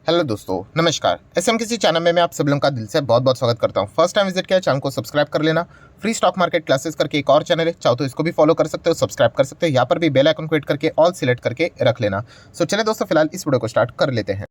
Hello दोस्तों, नमस्कार। SMKC channel में मैं आप सब लोगों का दिल से बहुत बहुत स्वागत करता हूं। फर्स्ट टाइम विजिट किया चैनल को सब्सक्राइब कर लेना। फ्री स्टॉक मार्केट क्लासेस करके एक और चैनल है, चाहो तो इसको भी फॉलो कर सकते हो, सब्सक्राइब कर सकते हो। यहाँ पर भी बेल आइकन को हिट करके ऑल सिलेक्ट करके रख लेना। सो चले दोस्तों, फिलहाल इस वीडियो को स्टार्ट कर लेते हैं।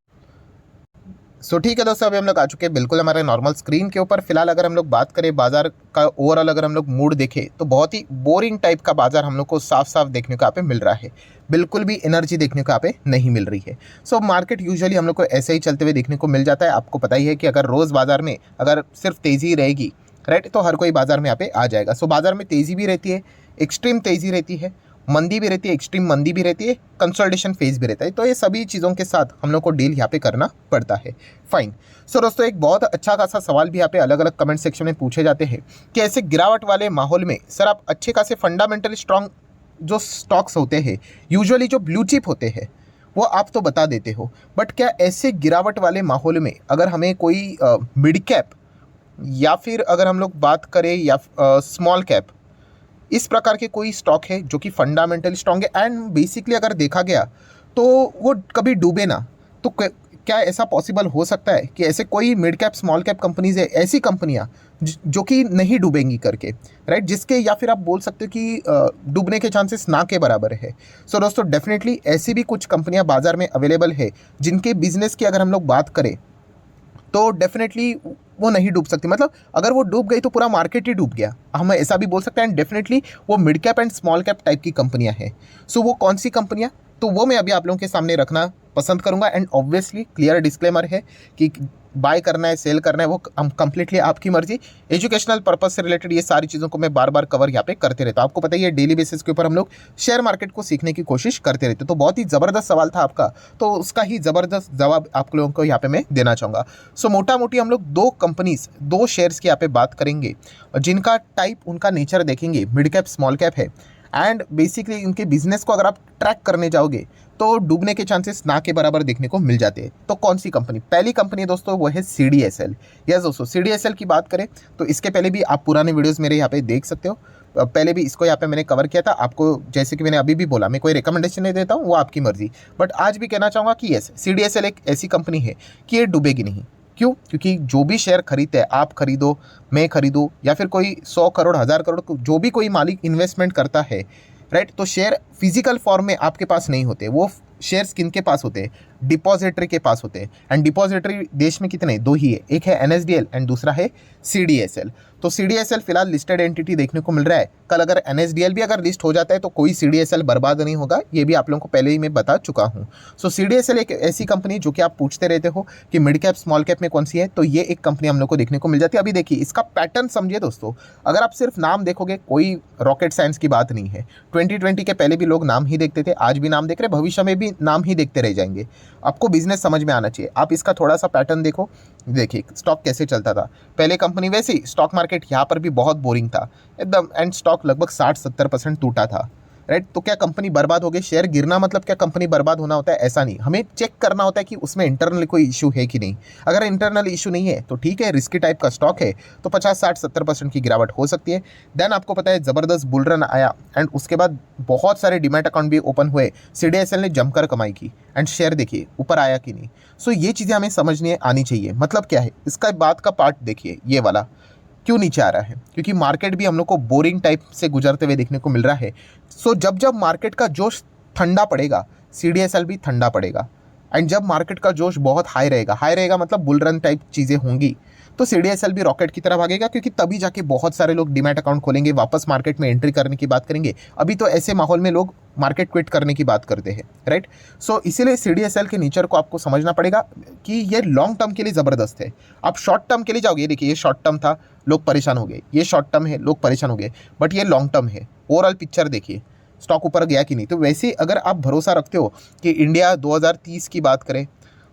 ठीक है दोस्तों, अभी हम लोग आ चुके हैं बिल्कुल हमारे नॉर्मल स्क्रीन के ऊपर। फिलहाल अगर हम लोग बात करें बाजार का ओवरऑल, अगर हम लोग मूड देखें तो बहुत ही बोरिंग टाइप का बाजार हम लोग को साफ साफ देखने को यहाँ पे मिल रहा है। बिल्कुल भी एनर्जी देखने को यहाँ पे नहीं मिल रही है। मार्केट यूजुअली हम लोग को ऐसे ही चलते हुए देखने को मिल जाता है। आपको पता ही है कि अगर रोज़ बाजार में अगर सिर्फ तेज़ी रहेगी, राइट, तो हर कोई बाजार में यहाँ पे आ जाएगा। बाजार में तेज़ी भी रहती है, एक्सट्रीम तेज़ी रहती है, मंदी भी रहती है, एक्सट्रीम मंदी भी रहती है, कंसोलिडेशन फेज भी रहता है। तो ये सभी चीज़ों के साथ हम लोग को डील यहाँ पे करना पड़ता है। फाइन। दोस्तों, एक बहुत अच्छा खासा सवाल भी यहाँ पे अलग अलग कमेंट सेक्शन में पूछे जाते हैं कि ऐसे गिरावट वाले माहौल में सर आप अच्छे खासे फंडामेंटली स्ट्रॉन्ग जो स्टॉक्स होते हैं, यूजुअली जो ब्लू चिप होते हैं, वो आप तो बता देते हो, बट क्या ऐसे गिरावट वाले माहौल में अगर हमें कोई मिड कैप या फिर अगर हम लोग बात करें या स्मॉल कैप, इस प्रकार के कोई स्टॉक है जो कि फंडामेंटली स्ट्रॉन्ग है एंड बेसिकली अगर देखा गया तो वो कभी डूबे ना, तो क्या ऐसा पॉसिबल हो सकता है कि ऐसे कोई mid cap small cap companies है, ऐसी कंपनियां जो कि नहीं डूबेंगी करके, राइट, जिसके या फिर आप बोल सकते हो कि डूबने के चांसेस ना के बराबर है। दोस्तों, डेफिनेटली ऐसी भी कुछ कंपनियां बाजार में अवेलेबल है जिनके बिजनेस की अगर हम लोग बात करें तो डेफिनेटली वो नहीं डूब सकती। मतलब अगर वो डूब गई तो पूरा मार्केट ही डूब गया, हम ऐसा भी बोल सकते हैं। एंड डेफिनेटली वो mid cap and small cap type की कंपनियां हैं। वो कौन सी कंपनियां, तो वो मैं अभी आप लोगों के सामने रखना पसंद करूंगा। एंड ऑब्वियसली क्लियर डिस्क्लेमर है कि बाय करना है, सेल करना है, वो हम कंप्लीटली आपकी मर्जी। एजुकेशनल पर्पज से रिलेटेड ये सारी चीज़ों को मैं बार बार कवर यहाँ पे करते रहता हूँ। आपको पता ही है डेली बेसिस के ऊपर हम लोग शेयर मार्केट को सीखने की कोशिश करते रहते। तो बहुत ही ज़बरदस्त सवाल था आपका, तो उसका ही ज़बरदस्त जवाब आप लोगों को यहाँ पे मैं देना चाहूँगा। मोटा मोटी हम लोग दो कंपनीज, दो शेयर्स की यहाँ पे बात करेंगे जिनका टाइप, उनका नेचर देखेंगे, मिड कैप स्मॉल कैप है। एंड बेसिकली इनके बिजनेस को अगर आप ट्रैक करने जाओगे तो डूबने के चांसेस ना के बराबर देखने को मिल जाते हैं। तो कौन सी कंपनी? पहली कंपनी दोस्तों वो है CDSL। यस दोस्तों, CDSL की बात करें तो इसके पहले भी आप पुराने वीडियोस मेरे यहाँ पे देख सकते हो। पहले भी इसको यहाँ पे मैंने कवर किया था। आपको जैसे कि मैंने अभी भी बोला, मैं कोई रिकमेंडेशन नहीं देता हूँ, वो आपकी मर्जी। बट आज भी कहना चाहूँगा कि यस, CDSL एक ऐसी कंपनी है कि ये डूबेगी नहीं। क्यों? क्योंकि जो भी शेयर खरीदते हैं, आप खरीदो, मैं खरीदूँ, या फिर कोई 100 करोड़ 1000 करोड़ जो भी कोई मालिक इन्वेस्टमेंट करता है, राइट, तो शेयर फिजिकल फॉर्म में आपके पास नहीं होते। वो शेयर्स किन के पास होते हैं? डिपॉजिटरी के पास होते हैं। एंड डिपॉजिटरी देश में कितने? दो ही है, एक है NSDL एंड दूसरा है CDSL। तो CDSL फिलहाल लिस्टेड एंटिटी देखने को मिल रहा है। कल अगर NSDL भी अगर लिस्ट हो जाता है तो कोई CDSL बर्बाद नहीं होगा, ये भी आप लोगों को पहले ही मैं बता चुका हूँ। CDSL एक ऐसी कंपनी जो कि आप पूछते रहते हो कि मिड कैप स्मॉल कैप में कौन सी है, तो ये एक कंपनी हम लोग को देखने को मिल जाती है। अभी देखिए इसका पैटर्न समझिए दोस्तों। अगर आप सिर्फ नाम देखोगे, कोई रॉकेट साइंस की बात नहीं है। 2020 के पहले भी लोग नाम ही देखते थे, आज भी नाम देख रहे, भविष्य में भी नाम ही देखते रह जाएंगे। आपको बिजनेस समझ में आना चाहिए। आप इसका थोड़ा सा पैटर्न देखो, देखिए स्टॉक कैसे चलता था पहले कंपनी, वैसे ही स्टॉक मार्केट यहाँ पर भी बहुत बोरिंग था एकदम। एंड स्टॉक लगभग 60-70% टूटा था, राइट। तो क्या कंपनी बर्बाद हो गई? शेयर गिरना मतलब क्या कंपनी बर्बाद होना होता है? ऐसा नहीं। हमें चेक करना होता है कि उसमें इंटरनल कोई इशू है कि नहीं। अगर इंटरनल इशू नहीं है तो ठीक है, रिस्की टाइप का स्टॉक है तो 50-60-70% की गिरावट हो सकती है। देन आपको पता है ज़बरदस्त बुल रन आया एंड उसके बाद बहुत सारे डीमैट अकाउंट भी ओपन हुए। CDSL ने जमकर कमाई की एंड शेयर देखिए ऊपर आया कि नहीं। ये चीज़ें हमें समझने आनी चाहिए। मतलब क्या है इसका बात का पार्ट देखिए, ये वाला क्यों नीचे आ रहा है? क्योंकि मार्केट भी हम लोग को बोरिंग टाइप से गुजरते हुए देखने को मिल रहा है। जब जब मार्केट का जोश ठंडा पड़ेगा, CDSL भी ठंडा पड़ेगा। एंड जब मार्केट का जोश बहुत हाई रहेगा मतलब बुल रन टाइप चीज़ें होंगी, तो CDSL भी रॉकेट की तरह भागेगा। क्योंकि तभी जाके बहुत सारे लोग डीमैट अकाउंट खोलेंगे, वापस मार्केट में एंट्री करने की बात करेंगे। अभी तो ऐसे माहौल में लोग मार्केट क्विट करने की बात करते हैं, राइट। इसीलिए CDSL के नेचर को आपको समझना पड़ेगा कि ये लॉन्ग टर्म के लिए ज़बरदस्त है। आप शॉर्ट टर्म के लिए जाओगे, देखिए ये शॉर्ट टर्म था, लोग परेशान हो गए, ये शॉर्ट टर्म है, लोग परेशान हो गए, बट ये लॉन्ग टर्म है। ओवरऑल पिक्चर देखिए, स्टॉक ऊपर गया कि नहीं। तो वैसे अगर आप भरोसा रखते हो कि इंडिया 2030 की बात करें,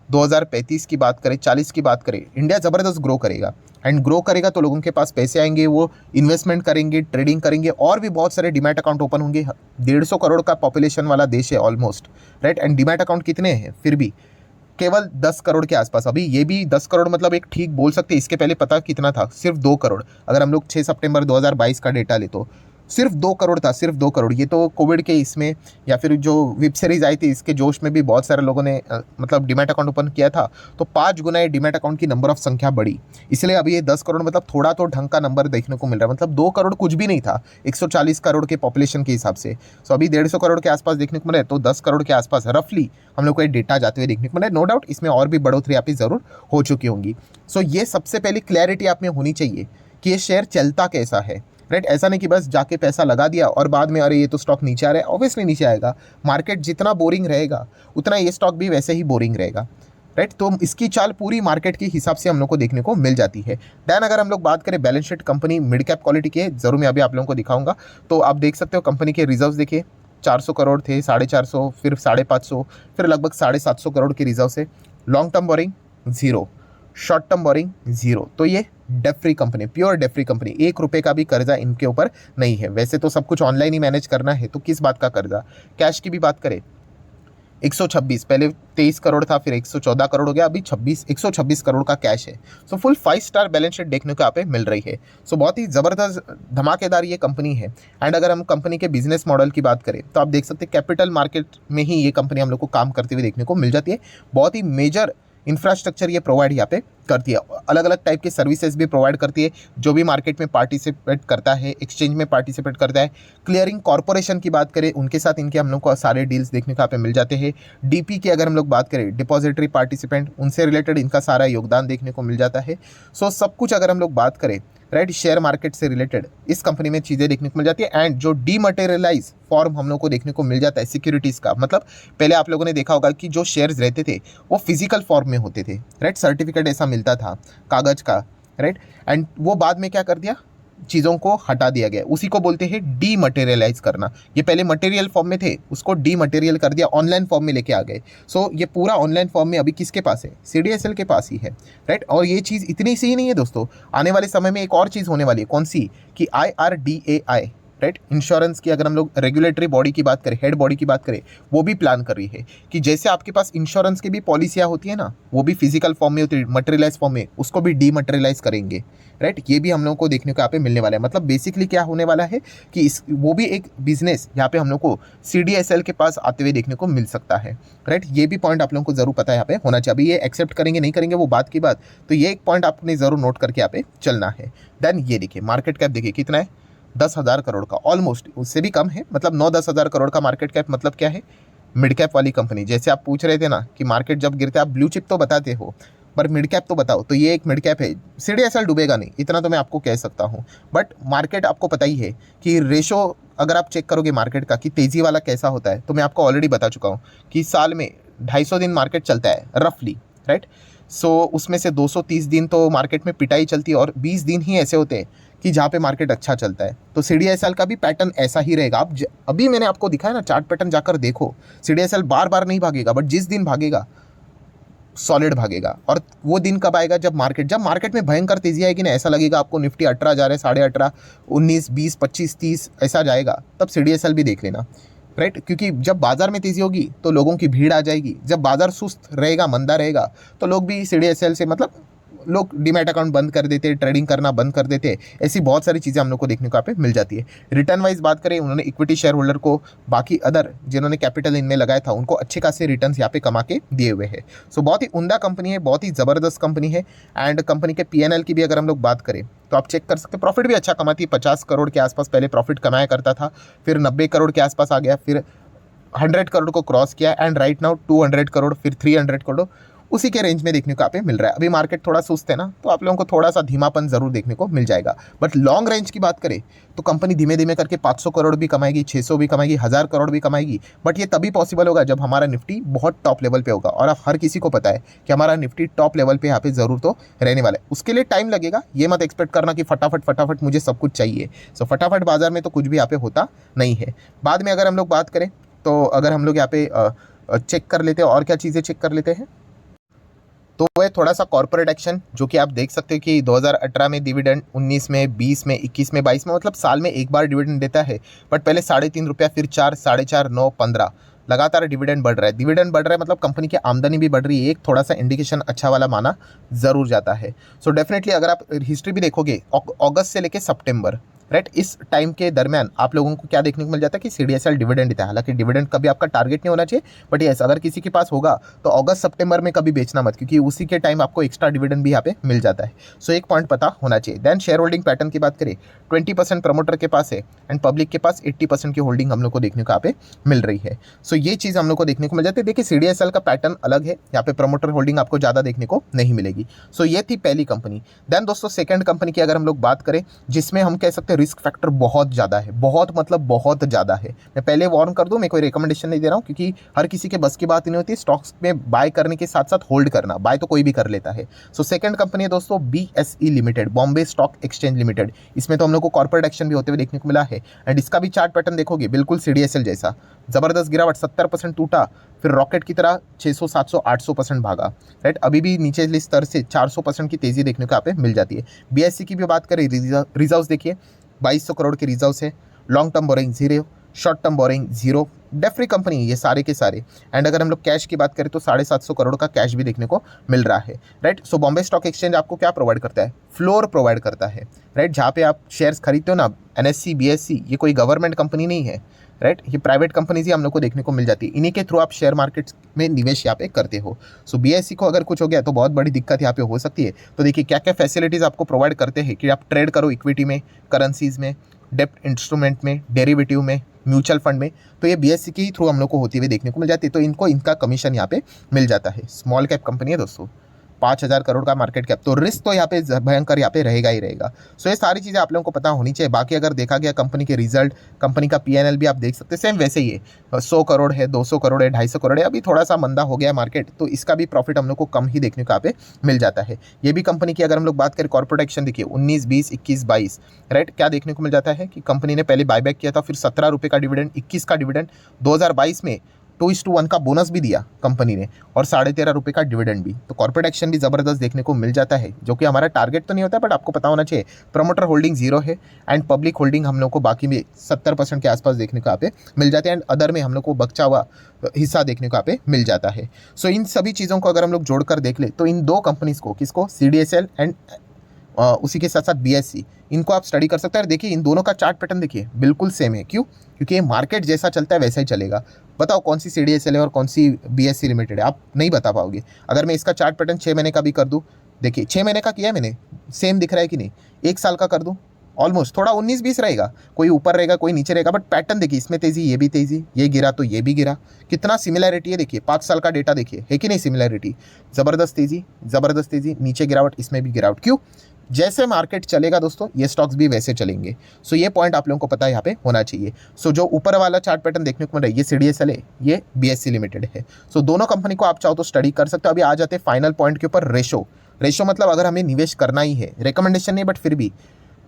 2035 की बात करें, 40 की बात करें, इंडिया ज़बरदस्त ग्रो करेगा। एंड ग्रो करेगा तो लोगों के पास पैसे आएंगे, वो इन्वेस्टमेंट करेंगे, ट्रेडिंग करेंगे, और भी बहुत सारे डीमैट अकाउंट ओपन होंगे। 150 करोड़ का पॉपुलेशन वाला देश है almost, right. And demat account कितने हैं? फिर भी केवल 10 करोड़ के आसपास। अभी ये भी 10 करोड़ मतलब एक ठीक बोल सकते हैं। इसके पहले पता कितना था? सिर्फ 2 करोड़। अगर हम लोग 6 सितंबर 2022 का डेटा ले तो सिर्फ 2 करोड़ था, सिर्फ 2 करोड़। ये तो कोविड के इसमें या फिर जो वेब सीरीज आई थी इसके जोश में भी बहुत सारे लोगों ने मतलब डीमैट अकाउंट ओपन किया था, तो 5 गुना ये डीमैट अकाउंट की नंबर ऑफ संख्या बढ़ी। इसलिए अभी ये 10 करोड़ मतलब थोड़ा तो ढंग का नंबर देखने को मिल रहा है। मतलब 2 करोड़ कुछ भी नहीं था 140 करोड़ के पॉपुलेशन के हिसाब से। सो अभी 150 करोड़ के आसपास देखने को मिला है, तो 10 करोड़ के आसपास रफली हम लोग को ये डेटा जाते हुए देखने को मिला है। नो डाउट इसमें और भी बढ़ोतरी आप जरूर हो चुकी होंगी। सो ये सबसे पहले क्लैरिटी आप में होनी चाहिए कि ये शेयर चलता कैसा है, राइट। ऐसा नहीं कि बस जाके पैसा लगा दिया और बाद में अरे ये तो स्टॉक नीचे आ रहा है। ऑब्वियसली नीचे आएगा, मार्केट जितना बोरिंग रहेगा उतना ये स्टॉक भी वैसे ही बोरिंग रहेगा, राइट। तो इसकी चाल पूरी मार्केट के हिसाब से हम लोग को देखने को मिल जाती है। देन अगर हम लोग बात करें balance sheet company mid cap quality की है, जरूर मैं अभी आप लोगों को दिखाऊंगा। तो आप देख सकते हो कंपनी के रिजर्व्स देखिए, 400 करोड़ थे, 450, फिर 550, फिर लगभग 750 करोड़ के रिजर्व से। Long term borrowing zero, short term borrowing zero. तो ये debt free company, pure debt free company, 1 रुपये का भी कर्जा इनके ऊपर नहीं है। वैसे तो सब कुछ ऑनलाइन ही मैनेज करना है, तो किस बात का कर्जा। कैश की भी बात करें 126, पहले 23 करोड़ था, फिर 114 करोड़ हो गया, अभी 126 करोड़ का कैश है। So full 5 star balance sheet देखने को यहाँ पे मिल रही है। सो बहुत ही ज़बरदस्त धमाकेदार ये कंपनी है। एंड अगर हम कंपनी के बिजनेस मॉडल की बात करें तो आप देख सकते हैं कैपिटल मार्केट में ही ये कंपनी हम लोग को काम करते हुए देखने को मिल जाती है। बहुत ही मेजर इंफ्रास्ट्रक्चर ये प्रोवाइड यहाँ पे करती है, अलग अलग टाइप के सर्विसेज भी प्रोवाइड करती है। जो भी मार्केट में पार्टिसिपेट करता है, एक्सचेंज में पार्टिसिपेट करता है, क्लियरिंग कॉर्पोरेशन की बात करें उनके साथ इनके हम लोग को सारे डील्स देखने को यहाँ पे मिल जाते हैं। डीपी की अगर हम लोग बात करें, डिपॉजिटरी पार्टिसिपेंट, उनसे रिलेटेड इनका सारा योगदान देखने को मिल जाता है। सो सब कुछ अगर हम लोग बात करें, राइट, शेयर मार्केट से रिलेटेड इस कंपनी में चीज़ें देखने को मिल जाती है। एंड जो डीमटेरियलाइज फॉर्म हम लोग को देखने को मिल जाता है सिक्योरिटीज़ का, मतलब पहले आप लोगों ने देखा होगा कि जो शेयर्स रहते थे वो फिजिकल फॉर्म में होते थे, राइट, सर्टिफिकेट ऐसा मिलता था कागज का, राइट। एंड वो बाद में क्या कर दिया, चीज़ों को हटा दिया गया, उसी को बोलते हैं डीमटेरियलाइज करना। ये पहले मटेरियल फॉर्म में थे, उसको डीमटेरियल कर दिया, ऑनलाइन फॉर्म में लेके आ गए। सो ये पूरा ऑनलाइन फॉर्म में अभी किसके पास है, CDSL के पास ही है, राइट। और ये चीज़ इतनी सी ही नहीं है दोस्तों, आने वाले समय में एक और चीज़ होने वाली है। कौन सी, कि IRDAI, राइट, इंश्योरेंस की अगर हम लोग रेगुलेटरी बॉडी की बात करें, हेड बॉडी की बात करें, वो भी प्लान कर रही है कि जैसे आपके पास इंश्योरेंस की भी पॉलिसियाँ होती है ना, वो भी फिजिकल फॉर्म में होती है, मटेरियलाइज फॉर्म में, उसको भी डीमटेरियलाइज करेंगे, राइट। ये भी हम लोगों को देखने को यहाँ पे मिलने वाला है। मतलब बेसिकली क्या होने वाला है कि वो भी एक बिजनेस यहाँ पे हम लोग को CDSL के पास आते हुए देखने को मिल सकता है, राइट। ये भी पॉइंट आप लोगों को जरूर पता है यहाँ पे होना चाहिए। अभी ये एक्सेप्ट करेंगे नहीं करेंगे वो बात की बात, तो ये एक पॉइंट आपने जरूर नोट करके यहाँ पे चलना है। देन ये देखिए मार्केट कैप देखिए कितना है, 10,000 करोड़ का, ऑलमोस्ट उससे भी कम है। मतलब 9-10 हज़ार करोड़ का मार्केट कैप। मतलब क्या है, मिड कैप वाली कंपनी। जैसे आप पूछ रहे थे ना कि मार्केट जब गिरते आप ब्लू चिप तो बताते हो, पर मिड कैप तो बताओ, तो ये एक मिड कैप है। CDSL डूबेगा नहीं, इतना तो मैं आपको कह सकता हूँ। बट मार्केट आपको पता ही है कि रेशो अगर आप चेक करोगे मार्केट का कि तेज़ी वाला कैसा होता है, तो मैं आपको ऑलरेडी बता चुका हूँ कि साल में 250 दिन मार्केट चलता है रफली, राइट। सो उसमें से 230 दिन तो मार्केट में पिटाई चलती है और 20 दिन ही ऐसे होते हैं कि जहाँ पे मार्केट अच्छा चलता है। तो CDSL का भी पैटर्न ऐसा ही रहेगा। आप अभी मैंने आपको दिखाया ना चार्ट पैटर्न, जाकर देखो। CDSL बार बार नहीं भागेगा, बट जिस दिन भागेगा सॉलिड भागेगा। और वो दिन कब आएगा, जब मार्केट में भयंकर तेजी आएगी ना, ऐसा लगेगा आपको निफ्टी 18 जा रहा है, 18.5, 19, 20, 25, 30 ऐसा जाएगा, तब CDSL भी देख लेना, राइट। क्योंकि जब बाजार में तेजी होगी तो लोगों की भीड़ आ जाएगी। जब बाजार सुस्त रहेगा, मंदा रहेगा, तो लोग भी CDSL से, मतलब लोग डीमैट अकाउंट बंद कर देते, ट्रेडिंग करना बंद कर देते। ऐसी बहुत सारी चीज़ें हम लोग को देखने को यहाँ पे मिल जाती है। रिटर्न वाइज बात करें, उन्होंने इक्विटी शेयर होल्डर को, बाकी अदर जिन्होंने कैपिटल इनमें लगाया था, उनको अच्छे खासे रिटर्न यहाँ पे कमा के दिए हुए हैं। सो बहुत ही उम्दा कंपनी है, बहुत ही ज़बरदस्त कंपनी है। एंड कंपनी के PNL की भी अगर हम लोग बात करें तो आप चेक कर सकते हैं, प्रॉफिट भी अच्छा कमाती है। 50 करोड़ के आसपास पहले प्रॉफिट कमाया करता था, फिर 90 करोड़ के आसपास आ गया, फिर 100 करोड़ को क्रॉस किया, एंड राइट नाउ 200 करोड़, फिर 300 करोड़, उसी के रेंज में देखने को यहाँ पे मिल रहा है। अभी मार्केट थोड़ा सुस्त है ना, तो आप लोगों को थोड़ा सा धीमापन जरूर देखने को मिल जाएगा। बट लॉन्ग रेंज की बात करें तो कंपनी धीमे धीमे करके 500 करोड़ भी कमाएगी, 600 भी कमाएगी, 1000 करोड़ भी कमाएगी। बट ये तभी पॉसिबल होगा जब हमारा निफ्टी बहुत टॉप लेवल पे होगा। और आप हर किसी को पता है कि हमारा निफ्टी टॉप लेवल पे यहाँ पे जरूर तो रहने वाला है। उसके लिए टाइम लगेगा, ये मत एक्सपेक्ट करना कि फटाफट मुझे सब कुछ चाहिए। सो फटाफट बाजार में तो कुछ भी यहाँ पे होता नहीं है। बाद में अगर हम लोग बात करें तो अगर हम लोग यहाँ पे चेक कर लेते हैं, और क्या चीज़ें चेक कर लेते हैं, तो वो है थोड़ा सा कॉर्पोरेट एक्शन, जो कि आप देख सकते हो कि 2018 में डिविडेंड, 19 में, 20 में, 21 में, 22 में, मतलब साल में एक बार डिविडेंड देता है। बट पहले 3.5 रुपया, फिर 4, 4.5, 9, 15 लगातार डिविडेंड बढ़ रहा है। डिविडेंड बढ़ रहा है मतलब कंपनी की आमदनी भी बढ़ रही है, एक थोड़ा सा इंडिकेशन अच्छा वाला माना जरूर जाता है। सो डेफिनेटली अगर आप हिस्ट्री भी देखोगे, अगस्त से लेके सितंबर, राइट। इस टाइम के दरमियान आप लोगों को क्या देखने को मिल जाता है कि CDSL डिविडेंड देता है। हालांकि डिविडेंड कभी आपका टारगेट नहीं होना चाहिए, बट यस अगर किसी के पास होगा तो अगस्त सितंबर में कभी बेचना मत, क्योंकि उसी के टाइम आपको एक्स्ट्रा डिविडेंड भी यहाँ पे मिल जाता है। सो एक पॉइंट पता होना चाहिए। देन शेयर होल्डिंग पैटर्न की बात करें, 20% प्रमोटर के पास है एंड पब्लिक के पास 80% की होल्डिंग हम लोग को देखने को यहाँ पे मिल रही है। सो ये चीज़ हम लोग को देखने को मिल जाती है। देखिए CDSL का पैटर्न अलग है, यहाँ पे प्रमोटर होल्डिंग आपको ज़्यादा देखने को नहीं मिलेगी। सो ये थी पहली कंपनी। देन दोस्तों सेकंड कंपनी की अगर हम लोग बात करें, जिसमें हम कह सकते हैं रिस्क फैक्टर बहुत ज़्यादा है, बहुत मतलब बहुत ज़्यादा है। मैं पहले वार्न कर दूं, मैं कोई रिकमेंडेशन नहीं दे रहा हूं, क्योंकि हर किसी के बस की बात नहीं होती स्टॉक्स में बाय करने के साथ साथ होल्ड करना। बाय तो कोई भी कर लेता है। सो सेकंड कंपनी है दोस्तों BSE limited, Bombay stock exchange limited. इसमें तो हम लोग को कॉर्पोरेट एक्शन भी होते हुए देखने को मिला है एंड इसका भी चार्ट पैटर्न देखोगे बिल्कुल CDSL जैसा, जबरदस्त गिरावट, 70% टूटा, फिर रॉकेट की तरह 600, 700, 800% भागा। राइट, अभी भी नीचे स्तर से 400% की तेजी देखने को यहाँ पे मिल जाती है। BSE की भी बात करें, रिजर्व्स देखिए 2200 करोड़ के रिजर्व्स है, long term borrowing 0, short term borrowing 0, debt free company है ये सारे के सारे। एंड अगर हम लोग कैश की बात करें तो 750 करोड़ का कैश भी देखने को मिल रहा है। राइट, सो बॉम्बे स्टॉक एक्सचेंज आपको क्या प्रोवाइड करता है? फ्लोर प्रोवाइड करता है। राइट, जहाँ पे आप शेयर्स खरीदते हो ना, NSE BSE, ये कोई गवर्नमेंट कंपनी नहीं है। राइट, ये प्राइवेट कंपनीज ही हम लोग को देखने को मिल जाती है। इन्हीं के थ्रू आप शेयर मार्केट में निवेश यहाँ पे करते हो। सो BSE को अगर कुछ हो गया तो बहुत बड़ी दिक्कत यहाँ पे हो सकती है। तो देखिए क्या क्या फैसिलिटीज़ आपको प्रोवाइड करते हैं कि आप ट्रेड करो इक्विटी में, करेंसीज में, डेप्ट इंस्ट्रूमेंट में, डेरिवेटिव में, म्यूचुअल फंड में। तो ये BSE के ही थ्रू हम लोग को होती हुई देखने को मिल जाती है। तो इनको इनका कमीशन यहाँ पे मिल जाता है। स्मॉल कैप कंपनी है दोस्तों, 5000 करोड़ का मार्केट कैप, तो रिस्क तो यहाँ पे भयंकर यहाँ पे रहेगा ही रहेगा। सो ये सारी चीज़ें आप लोगों को पता होनी चाहिए। बाकी अगर देखा गया कंपनी के रिजल्ट, कंपनी का PNL भी आप देख सकते हैं, सेम वैसे ही है। 100 करोड़ है, 200 करोड़ है, 250 करोड़ है। अभी थोड़ा सा मंदा हो गया है मार्केट, तो इसका भी प्रॉफिट हम लोग को कम ही देखने को यहाँ पे मिल जाता है। ये भी कंपनी की अगर हम लोग बात करें कॉर्पोरेट एक्शन, देखिए 19, 20, 21, 22। राइट, क्या देखने को मिल जाता है कि कंपनी ने पहले बायबैक किया था, फिर 17 रुपये का डिविडेंड, 21 का डिविडेंड, 2022 में 2:1 का बोनस भी दिया कंपनी ने और 13.5 रुपये का डिविडेंड भी। तो कॉर्पोरेट एक्शन भी ज़बरदस्त देखने को मिल जाता है, जो कि हमारा टारगेट तो नहीं होता, बट आपको पता होना चाहिए। प्रमोटर होल्डिंग 0 है एंड पब्लिक होल्डिंग हम लोग को बाकी में 70% के आसपास देखने को यहाँ पे मिल जाते हैं एंड अदर में हम लोग को बचा हुआ हिस्सा देखने को यहाँ पे मिल जाता है। सो इन सभी चीज़ों को अगर हम लोग जोड़कर देख ले तो इन दो कंपनीज़ को, किसको? CDSL एंड उसी के साथ साथ BSE, इनको आप स्टडी कर सकते हैं। देखिए इन दोनों का चार्ट पैटर्न देखिए बिल्कुल सेम है। क्यों? क्योंकि ये मार्केट जैसा चलता है वैसा ही चलेगा। बताओ कौन सी CDSL है और कौन सी BSE लिमिटेड है, आप नहीं बता पाओगे। अगर मैं इसका चार्ट पैटर्न 6 महीने का भी कर दूँ, देखिए 6 महीने का किया है मैंने, सेम दिख रहा है कि नहीं? 1 साल का कर दूँ, ऑलमोस्ट थोड़ा 19-20 रहेगा, कोई ऊपर रहेगा कोई नीचे रहेगा, बट पैटर्न देखिए, इसमें तेजी, ये भी तेजी, ये गिरा तो ये भी गिरा। कितना सिमिलैरिटी है देखिए, 5 साल का डेटा देखिए, है कि नहीं सिमिलैरिटी? ज़बरदस्त तेजी, ज़बरदस्त तेजी, नीचे गिरावट, इसमें भी गिरावट। क्यों? जैसे मार्केट चलेगा दोस्तों, ये स्टॉक्स भी वैसे चलेंगे। सो ये पॉइंट आप लोगों को पता है यहाँ पे होना चाहिए। सो जो ऊपर वाला चार्ट पैटर्न देखने को मिल रहा है, ये CDSL है, ये BSE लिमिटेड है। सो दोनों कंपनी को आप चाहो तो स्टडी कर सकते हो। अभी आ जाते हैं फाइनल पॉइंट के ऊपर, रेशो मतलब अगर हमें निवेश करना ही है, रिकमेंडेशन नहीं बट फिर भी,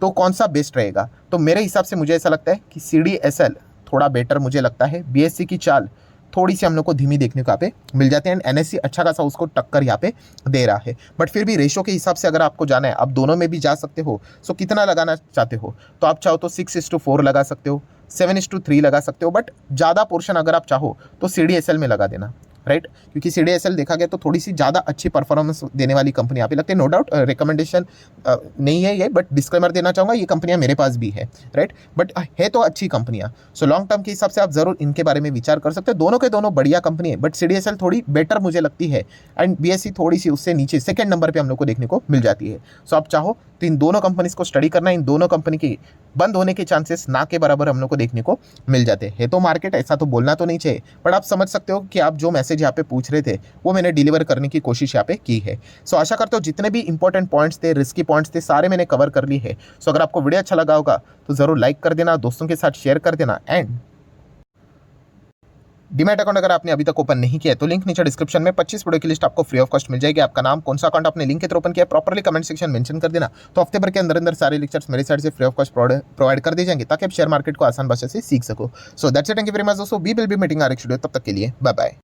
तो कौन सा बेस्ट रहेगा? तो मेरे हिसाब से मुझे ऐसा लगता है कि CDSL थोड़ा बेटर मुझे लगता है। BSE की चाल थोड़ी सी हम लोग को धीमी देखने को यहाँ पे मिल जाते हैं एंड NSE अच्छा खासा उसको टक्कर यहाँ पे दे रहा है। बट फिर भी रेशो के हिसाब से अगर आपको जाना है, आप दोनों में भी जा सकते हो। सो कितना लगाना चाहते हो? तो आप चाहो तो 6:4 लगा सकते हो, 7:3 लगा सकते हो, बट ज़्यादा पोर्शन अगर आप चाहो तो CDSL में लगा देना। राइट, क्योंकि CDSL देखा गया तो थोड़ी सी ज़्यादा अच्छी परफॉर्मेंस देने वाली कंपनी यहाँ पे लगती है। नो डाउट रिकमेंडेशन नहीं है ये, बट डिस्क्लेमर देना चाहूँगा, ये कंपनियाँ मेरे पास भी है। राइट, बट है तो अच्छी कंपनियाँ। सो लॉन्ग टर्म के हिसाब से आप ज़रूर इनके बारे में विचार कर सकते हो। दोनों के दोनों बढ़िया कंपनी है, बट CDSL थोड़ी बेटर मुझे लगती है एंड BSE थोड़ी सी उससे नीचे सेकंड नंबर पर हम लोग को देखने को मिल जाती है। सो आप चाहो तो इन दोनों कंपनीज को स्टडी करना, इन दोनों कंपनी की बंद होने के चांसेस ना के बराबर हम लोग को देखने को मिल जाते हैं। तो मार्केट ऐसा तो बोलना तो नहीं चाहिए, बट आप समझ सकते हो कि आप जो मैसेज यहाँ पे पूछ रहे थे वो मैंने डिलीवर करने की कोशिश यहाँ पे की है। सो आशा करता हूँ जितने भी इंपॉर्टेंट पॉइंट्स थे, रिस्की पॉइंट्स थे, सारे मैंने कवर कर ली है। सो अगर आपको वीडियो अच्छा लगा होगा तो जरूर लाइक कर देना, दोस्तों के साथ शेयर कर देना एंड डीमैट अकाउंट अगर आपने अभी तक ओपन नहीं किया है तो लिंक नीचे डिस्क्रिप्शन में 25 वीडियो की लिस्ट आपको फ्री ऑफ कॉस्ट मिल जाएगी। आपका नाम, कौन सा अकाउंट आपने लिंक के थ्रू ओपन किया है, प्रॉपर्ली कमेंट सेक्शन मेंशन कर देना। तो हफ्ते भर के अंदर अंदर सारे लेक्चर्स मेरे साइड से फ्री ऑफ कॉस्ट प्रोवाइड कर दिए जाएंगे, ताकि आप शेयर मार्केट को आसान भाषा से सीख सको। So that's it, thank you very much दोस्तों, we will be meeting our next video. तब तक के लिए बाय बाय।